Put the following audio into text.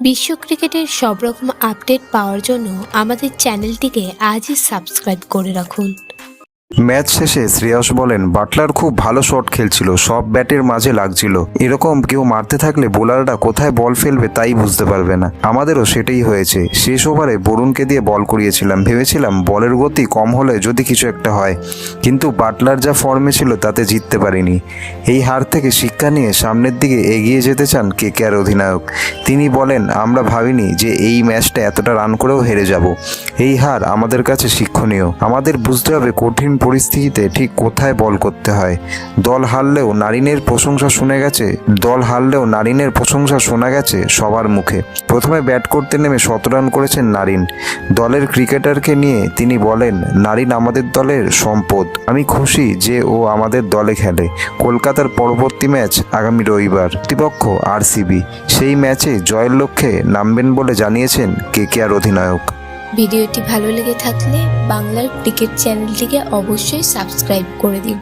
বিশ্ব ক্রিকেটের সব রকম আপডেট পাওয়ার জন্য আমাদের চ্যানেলটিকে আজই সাবস্ক্রাইব করে রাখুন। ম্যাচ শেষে শ্রেয়স বলেন, বাটলার খুব ভালো শট খেলছিল, সব ব্যাটের মাঝে লাগছিল। এরকম কেউ মারতে থাকলে বোলাররা কোথায় বল ফেলবে তাই বুঝতে পারবে না। আমাদেরও সেটাই হয়েছে। শেষ ওভারে বরুণকে দিয়ে বল করিয়েছিলাম, ভেবেছিলাম বলের গতি কম হলে যদি কিছু একটা হয়, কিন্তু বাটলার যা ফর্মে ছিল তাতে জিততে পারিনি। এই হার থেকে শিক্ষা নিয়ে সামনের দিকে এগিয়ে যেতে চান কেকেআর অধিনায়ক। তিনি বলেন, আমরা ভাবিনি যে এই ম্যাচটা এতটা রান করেও হেরে যাব। এই হার আমাদের কাছে শিক্ষণীয়। আমাদের বুঝতে হবে কঠিন পরিস্থিতিতে ঠিক কোথায় বল করতে হয়। দল হারলেও নারিনের প্রশংসা শোনা গেছে সবার মুখে। প্রথমে ব্যাট করতে নেমে 17 রান করেছেন নারিন। দলের ক্রিকেটারকে নিয়ে তিনি বলেন, নারিন আমাদের দলের সম্পদ। আমি খুশি যে ও আমাদের দলে খেলে। কলকাতার পরবর্তী ম্যাচ আগামী রবিবার, প্রতিপক্ষ আরসিবি। সেই ম্যাচে জয়ের লক্ষ্যে নামবেন বলে জানিয়েছেন কেকেআর অধিনায়ক। ভিডিওটি ভালো লেগে থাকলে বাংলার ক্রিকেট চ্যানেলটিকে অবশ্যই সাবস্ক্রাইব করে দিন।